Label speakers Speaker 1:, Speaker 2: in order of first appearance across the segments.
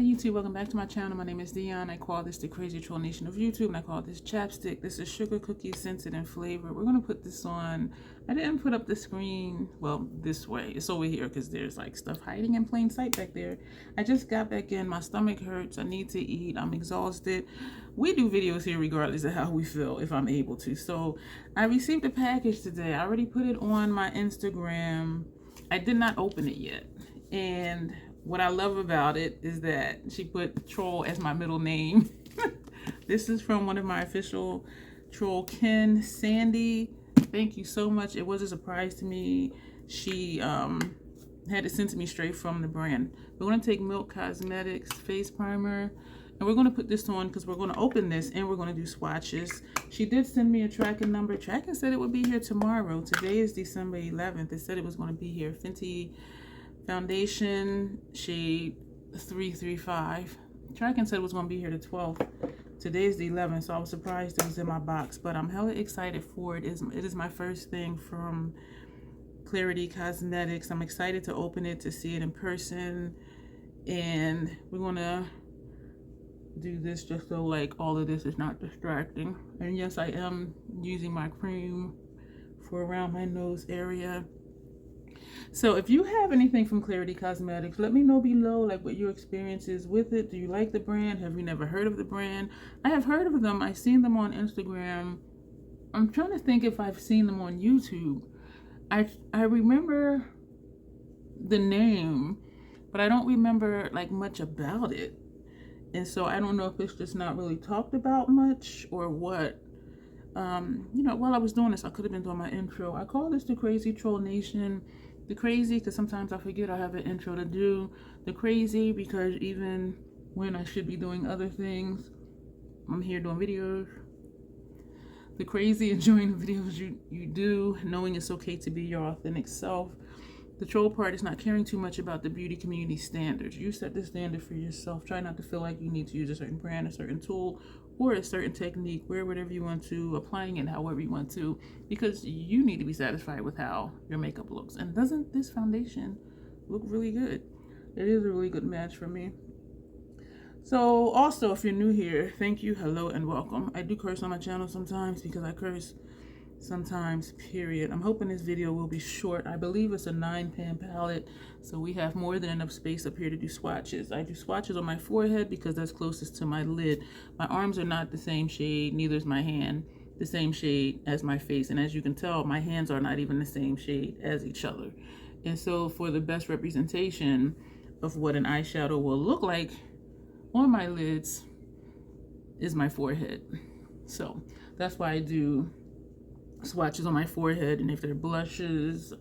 Speaker 1: Hey YouTube, welcome back to my channel. My name is Dion. I call this the crazy troll nation of YouTube, and I call this chapstick. This is sugar cookie scented and flavor. We're going to put this on. I didn't put up the screen, well, this way. It's over here because there's like stuff hiding in plain sight back there. I just got back in. My stomach hurts. I need to eat. I'm exhausted. We do videos here regardless of how we feel, if I'm able to. So I received a package today. I already put it on my Instagram. I did not open it yet. And what I love about it is that she put troll as my middle name. This is from one of my official troll kin, Sandy. Thank you so much. It was a surprise to me. She had it sent to me straight from the brand. We're going to take Milk Cosmetics face primer, and we're going to put this on because we're going to open this and we're going to do swatches. She did send me a tracking number. Tracking said it would be here tomorrow. Today is December 11th. It said it was going to be here. Fenty foundation shade 335. Tracking said it was going to be here the 12th. Today is the 11th, so I was surprised it was in my box, but I'm hella excited for it. It is my first thing from Klarity Kosmetics. I'm excited to open it, to see it in person, and we're going to do this just so like all of this is not distracting. And yes, I am using my cream for around my nose area. So if you have anything from Klarity Kosmetics, let me know below, like what your experience is with it. Do you like the brand? Have you never heard of the brand? I have heard of them. I've seen them on Instagram. I'm trying to think if I've seen them on YouTube. I remember the name, but I don't remember like much about it. And so I don't know if it's just not really talked about much or what. You know, while I was doing this, I could have been doing my intro. I call this the Crazy Troll Nation. The crazy because sometimes I forget I have an intro to do. The crazy because even when I should be doing other things, I'm here doing videos. The crazy, enjoying the videos you do, knowing it's okay to be your authentic self. The troll part is not caring too much about the beauty community standards. You set the standard for yourself. Try not to feel like you need to use a certain brand, a certain tool, or a certain technique, wear whatever you want to, applying it however you want to, because you need to be satisfied with how your makeup looks. And doesn't this foundation look really good? It is a really good match for me. So also, if you're new here, thank you, hello, and welcome. I do curse on my channel sometimes because I curse sometimes, period. I'm hoping this video will be short. I believe it's a 9-pan palette, so we have more than enough space up here to do swatches. I do swatches on my forehead because that's closest to my lid. My arms are not the same shade, neither is my hand the same shade as my face, and as you can tell, my hands are not even the same shade as each other. And so for the best representation of what an eyeshadow will look like on my lids is my forehead. So that's why I do swatches on my forehead, and if they're blushes,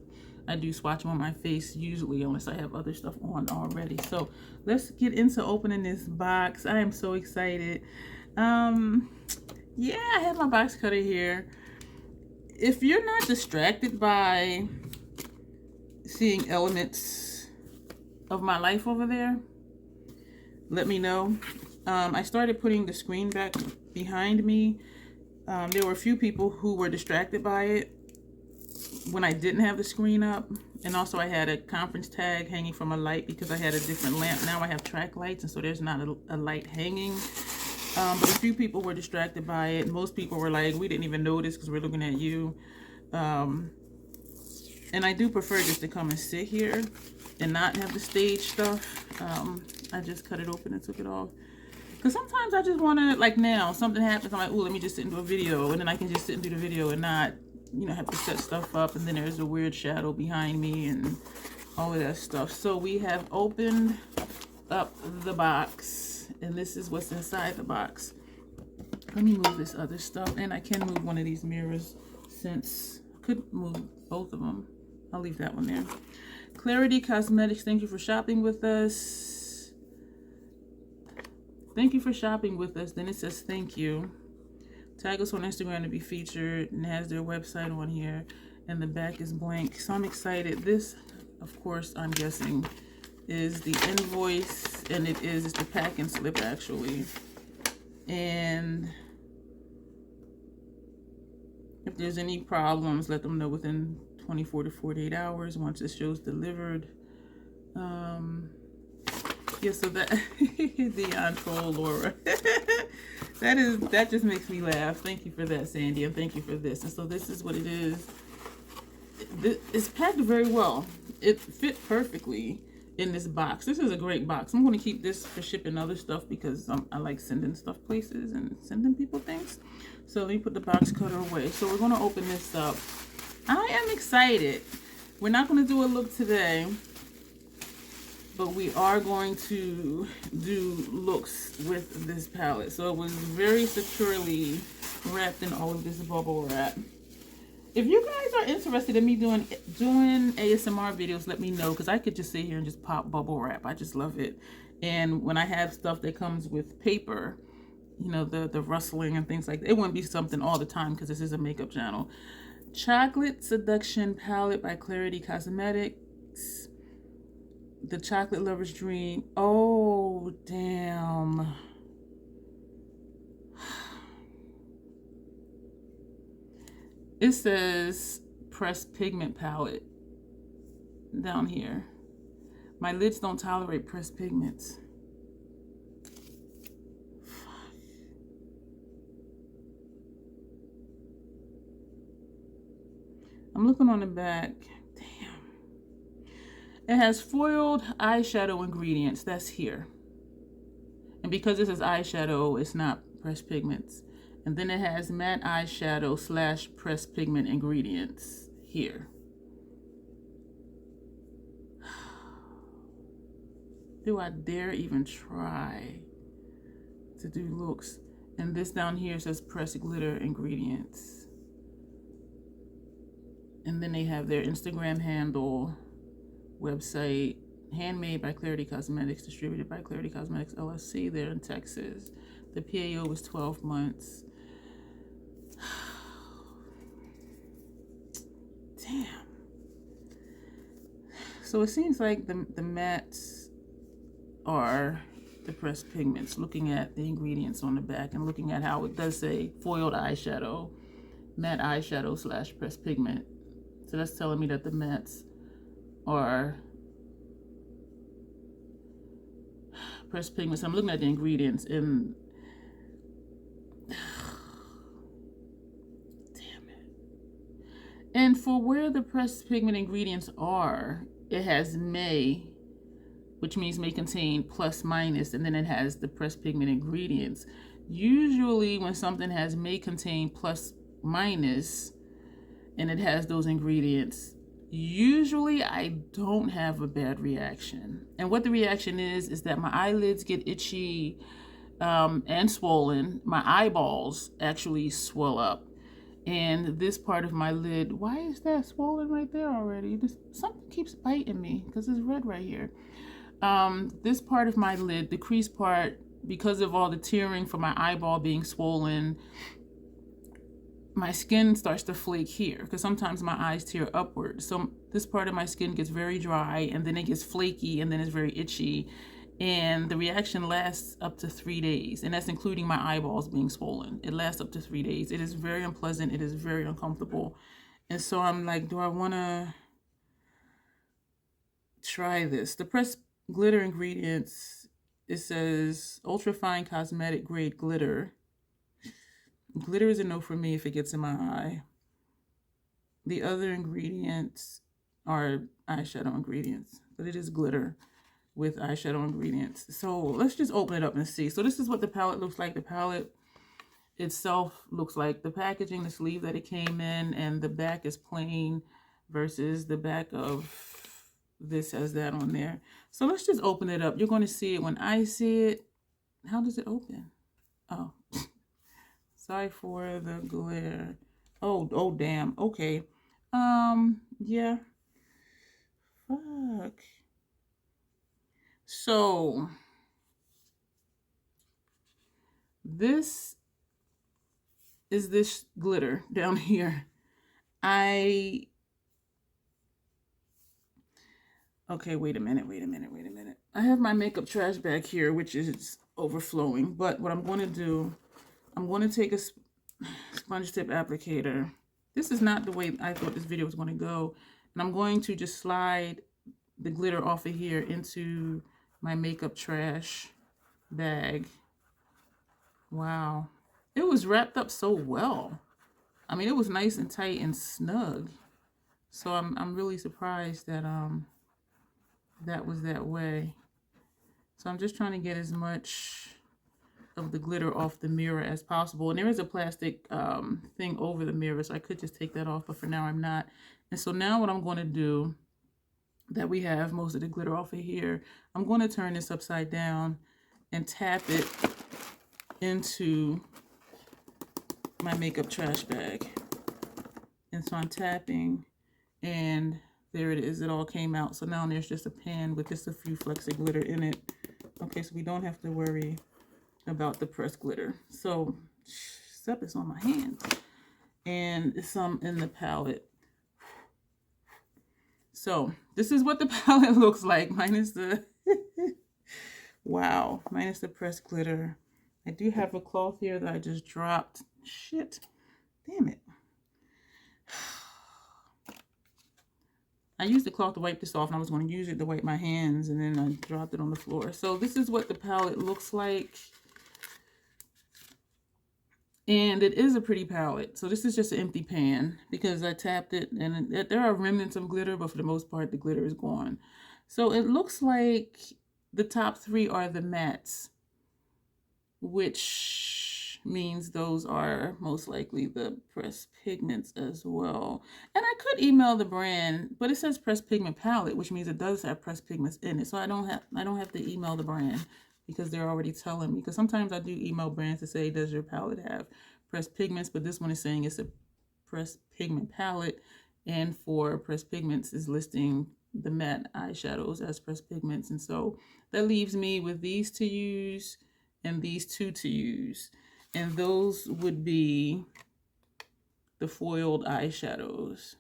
Speaker 1: I do swatch them on my face usually, unless I have other stuff on already. So let's get into opening this box. I am so excited. Yeah, I have my box cutter here. If you're not distracted by seeing elements of my life over there, let me know. I started putting the screen back behind me. There were a few people who were distracted by it when I didn't have the screen up. And also I had a conference tag hanging from a light because I had a different lamp. Now I have track lights, and so there's not a light hanging. But a few people were distracted by it. Most people were like, we didn't even notice because we're looking at you. And I do prefer just to come and sit here and not have the stage stuff. I just cut it open and took it off. Because sometimes I just want to, like now, something happens, I'm like, ooh, let me just sit and do a video. And then I can just sit and do the video and not, you know, have to set stuff up. And then there's a weird shadow behind me and all of that stuff. So we have opened up the box. And this is what's inside the box. Let me move this other stuff. And I can move one of these mirrors since I could move both of them. I'll leave that one there. Klarity Kosmetics, thank you for shopping with us. Thank you for shopping with us. Then it says thank you. Tag us on Instagram to be featured, and has their website on here, and the back is blank. So I'm excited. This, of course, I'm guessing is the invoice, and it's the packing slip actually. And if there's any problems, let them know within 24 to 48 hours once it shows delivered. Yeah, so that Dion Lorah. that just makes me laugh. Thank you for that, Sandy, and thank you for this. And so this is what it is. It's packed very well. It fit perfectly in this box. This is a great box. I'm going to keep this for shipping other stuff because I like sending stuff places and sending people things. So let me put the box cutter away. So we're going to open this up. I am excited. We're not going to do a look today, but we are going to do looks with this palette. So it was very securely wrapped in all of this bubble wrap. If you guys are interested in me doing ASMR videos, let me know, because I could just sit here and just pop bubble wrap. I just love it. And when I have stuff that comes with paper, you know, the rustling and things like that, it wouldn't be something all the time because this is a makeup channel. Chocolate Seduction Palette by Klarity Kosmetics. The Chocolate Lover's Dream. Oh, damn. It says pressed pigment palette down here. My lids don't tolerate pressed pigments. Fuck. I'm looking on the back. Damn. It has foiled eyeshadow ingredients. That's here. And because this is eyeshadow, it's not pressed pigments. And then it has matte eyeshadow / pressed pigment ingredients here. Do I dare even try to do looks? And this down here says pressed glitter ingredients. And then they have their Instagram handle, website, handmade by Klarity Kosmetics, distributed by Klarity Kosmetics LLC. They're in Texas. The PAO was 12 months. Damn. So it seems like the mattes are the pressed pigments, looking at the ingredients on the back and looking at how it does say foiled eyeshadow, matte eyeshadow / pressed pigment. So that's telling me that the mattes are pressed pigments. I'm looking at the ingredients and and for where the pressed pigment ingredients are, it has may, which means may contain plus minus, and then it has the pressed pigment ingredients. Usually when something has may contain plus minus and it has those ingredients, usually I don't have a bad reaction. And what the reaction is that my eyelids get itchy and swollen. My eyeballs actually swell up. And this part of my lid, why is that swollen right there already? Something keeps biting me because it's red right here. This part of my lid, the crease part, because of all the tearing from my eyeball being swollen, my skin starts to flake here because sometimes my eyes tear upward. So this part of my skin gets very dry and then it gets flaky and then it's very itchy. And the reaction lasts up to 3 days. And that's including my eyeballs being swollen. It lasts up to 3 days. It is very unpleasant. It is very uncomfortable. And so I'm like, do I want to try this? The pressed glitter ingredients, it says ultra fine cosmetic grade glitter. Glitter is a no for me if it gets in my eye. The other ingredients are eyeshadow ingredients, but it is glitter with eyeshadow ingredients. So let's just open it up and see. So this is what the palette looks like. The palette itself looks like the packaging, the sleeve that it came in, and the back is plain versus the back of this has that on there. So let's just open it up. You're going to see it when I see it. How does it open? Oh, sorry for the glare. Oh damn. Okay. Yeah. Fuck. So this is this glitter down here. Okay, wait a minute. I have my makeup trash bag here, which is overflowing. But what I'm going to do, I'm going to take a sponge tip applicator. This is not the way I thought this video was going to go. And I'm going to just slide the glitter off of here into my makeup trash bag. Wow. It was wrapped up so well. I mean, it was nice and tight and snug. So I'm really surprised that that was that way. So I'm just trying to get as much of the glitter off the mirror as possible. And there is a plastic thing over the mirror, so I could just take that off, but for now I'm not. And so now what I'm going to do, that we have most of the glitter off of here, I'm going to turn this upside down and tap it into my makeup trash bag. And so I'm tapping, and there it is. It all came out. So now there's just a pan with just a few flecks of glitter in it. Okay, so we don't have to worry about the pressed glitter. So stuff is on my hands, and some in the palette. So this is what the palette looks like, minus the wow, minus the pressed glitter. I do have a cloth here that I just dropped. Shit, damn it. I used the cloth to wipe this off, and I was going to use it to wipe my hands, and then I dropped it on the floor. So this is what the palette looks like. And it is a pretty palette. So this is just an empty pan because I tapped it, and there are remnants of glitter, but for the most part, the glitter is gone. So it looks like the top three are the mattes, which means those are most likely the pressed pigments as well. And I could email the brand, but it says pressed pigment palette, which means it does have pressed pigments in it. So I don't have to email the brand because they're already telling me. Because sometimes I do email brands to say, does your palette have pressed pigments? But this one is saying it's a pressed pigment palette, and for pressed pigments is listing the matte eyeshadows as pressed pigments. And so that leaves me with these to use and these two to use. And those would be the foiled eyeshadows.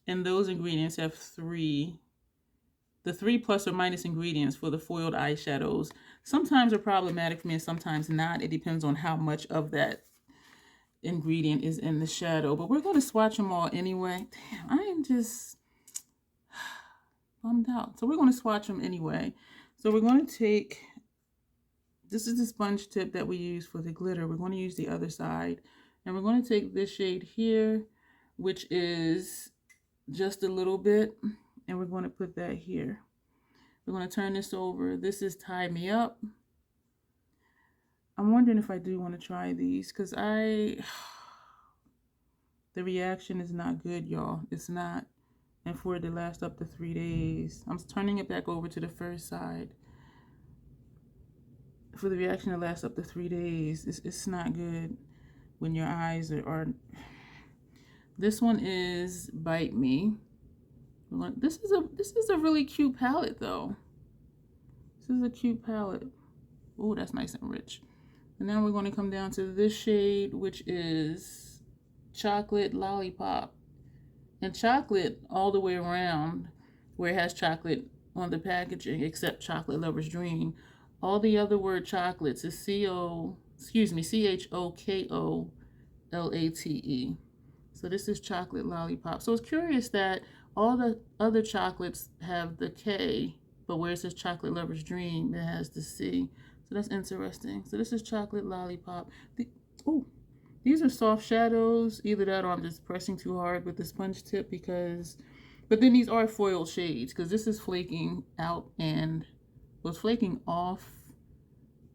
Speaker 1: And those ingredients have the 3 plus or minus ingredients for the foiled eyeshadows sometimes are problematic for me and sometimes not. It depends on how much of that ingredient is in the shadow. But we're going to swatch them all anyway. Damn, I am just bummed out. So we're going to swatch them anyway. So we're going to take, this is the sponge tip that we use for the glitter. We're going to use the other side. And we're going to take this shade here, which is just a little bit. And we're going to put that here. We're going to turn this over. This is Tie Me Up. I'm wondering if I do want to try these because the reaction is not good, y'all. It's not. And for it to last up to 3 days. I'm turning it back over to the first side. For the reaction to last up to 3 days, it's not good when your eyes are. This one is Bite Me. This is a really cute palette though. This is a cute palette. Oh, that's nice and rich. And now we're going to come down to this shade, which is Chocolate Lollipop. And chocolate all the way around, where it has chocolate on the packaging, except Chocolate Lover's Dream. All the other word chocolates is CHOKOLATE. So this is Chocolate Lollipop. So it's curious that all the other chocolates have the K, but where it says Chocolate Lover's Dream, it has the C. So that's interesting. So this is Chocolate Lollipop. These are soft shadows. Either that or I'm just pressing too hard with the sponge tip but then these are foiled shades because this is flaking out and was flaking off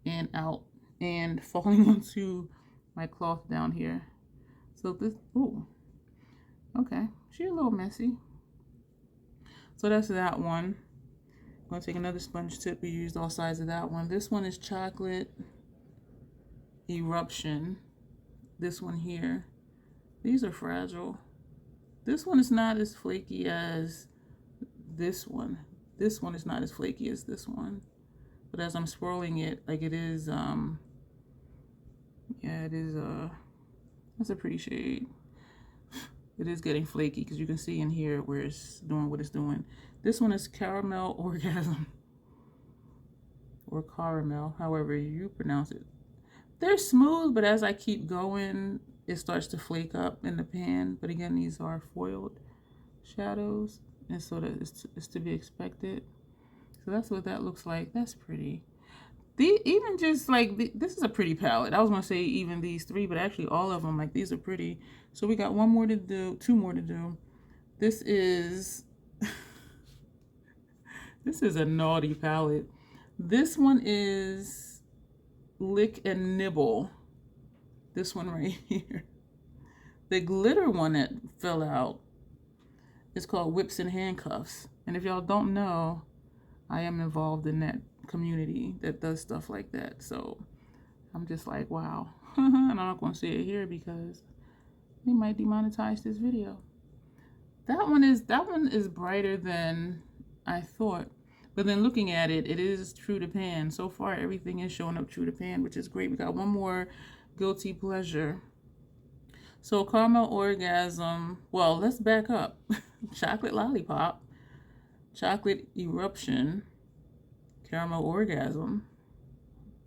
Speaker 1: and out and falling onto my cloth down here. So this, okay, she's a little messy. So that's that one. I'm going to take another sponge tip. We used all sides of that one. This one is Chocolate Eruption. This one here. These are fragile. This one is not as flaky as this one. This one is not as flaky as this one. But as I'm swirling it, like it is, yeah, it is, that's a pretty shade. It is getting flaky because you can see in here where it's doing what it's doing. This one is Caramel Orgasm. Or caramel, however you pronounce it. They're smooth, but as I keep going, it starts to flake up in the pan. But again, these are foiled shadows. and so that it's to be expected. So that's what that looks like. That's pretty. Even just like this is a pretty palette. I was gonna say even these three, but actually all of them, like, these are pretty. So we got one more to do, two more to do. This is this is a naughty palette. This one is Lick and Nibble. This one right here. The glitter one that fell out is called Whips and Handcuffs. And if y'all don't know, I am involved in that community that does stuff like that. So I'm just like, wow. And I'm not going to say it here because they might demonetize this video. That one is brighter than I thought. But then looking at it, it is true to pan. So far, everything is showing up true to pan, which is great. We got one more guilty pleasure. So Caramel Orgasm. Well, let's back up. Chocolate Lollipop. Chocolate Eruption. Caramel Orgasm.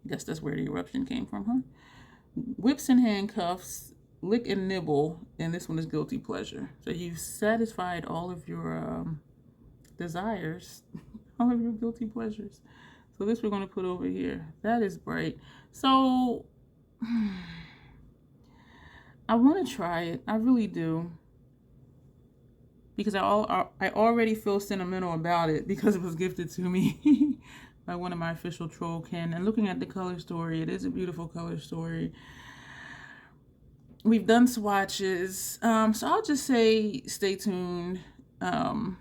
Speaker 1: I guess that's where the eruption came from, huh? Whips and Handcuffs, Lick and Nibble, and this one is Guilty Pleasure. So you've satisfied all of your desires, all of your guilty pleasures. So this we're going to put over here. That is bright. So I want to try it. I really do. Because I already feel sentimental about it because it was gifted to me by one of my official troll kin. And looking at the color story, it is a beautiful color story. We've done swatches. So I'll just say stay tuned. I'm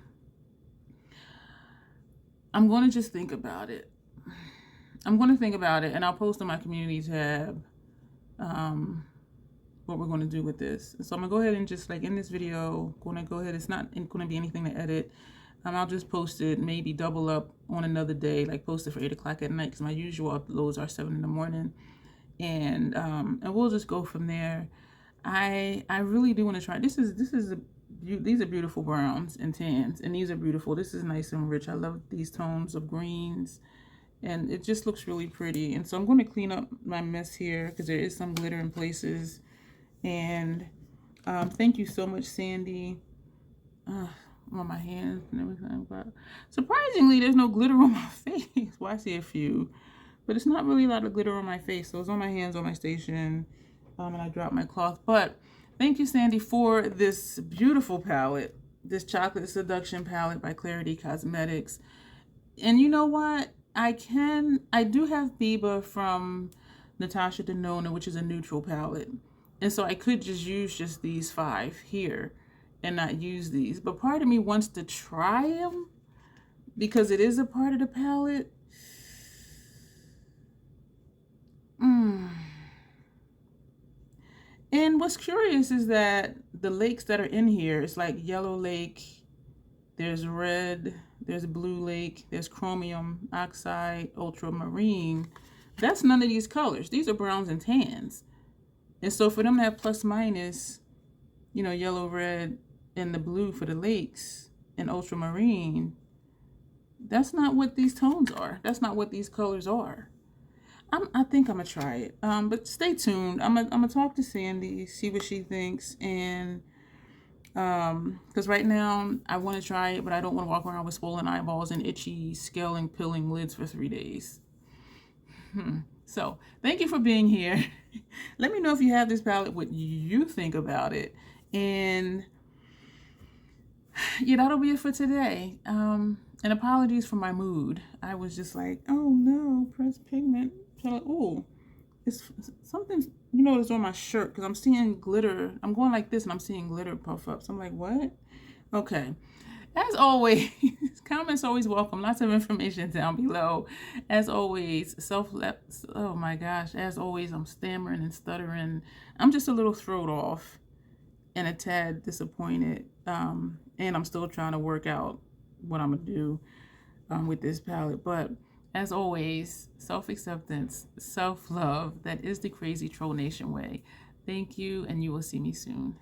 Speaker 1: going to just think about it. I'm going to think about it, and I'll post on my community tab what we're going to do with this. So I'm going to go ahead and just, like, in this video, going to go ahead. It's not going to be anything to edit. I'll just post it, maybe double up on another day, like post it for 8 o'clock at night, because my usual uploads are 7 in the morning. And we'll just go from there. I really do want to try. These are beautiful browns and tans, and these are beautiful. This is nice and rich. I love these tones of greens, and it just looks really pretty. And so I'm going to clean up my mess here because there is some glitter in places. And thank you so much, Sandy. On my hands and everything. But surprisingly, there's no glitter on my face. Well, I see a few, but it's not really a lot of glitter on my face. So it's on my hands, on my station, and I dropped my cloth. But thank you, Sandy, for this beautiful palette, this Chocolate Seduction palette by Klarity Kosmetics. And you know what? I do have Biba from Natasha Denona, which is a neutral palette. And so I could just use just these 5 here and not use these. But part of me wants to try them because it is a part of the palette. And what's curious is that the lakes that are in here, it's like Yellow Lake, there's red, there's Blue Lake, there's Chromium, Oxide, Ultramarine. That's none of these colors. These are browns and tans. And so for them to have plus minus, you know, yellow, red, and the blue for the lakes and ultramarine, that's not what these tones are. That's not what these colors are. I think I'm going to try it. But stay tuned. I'm gonna talk to Sandy, see what she thinks. And because right now I want to try it, but I don't want to walk around with swollen eyeballs and itchy, scaling, pilling lids for 3 days. So thank you for being here. Let me know if you have this palette, what you think about it. And yeah, that'll be it for today. And apologies for my mood. I was just like, oh no, press pigment. Oh, it's something, you know, it's on my shirt because I'm seeing glitter. I'm going like this and I'm seeing glitter puff up. So I'm like, what? Okay. As always, comments always welcome. Lots of information down below. As always, oh my gosh. As always, I'm stammering and stuttering. I'm just a little thrown off and a tad disappointed. And I'm still trying to work out what I'm going to do with this palette. But as always, self-acceptance, self-love, that is the Crazy Troll Nation way. Thank you, and you will see me soon.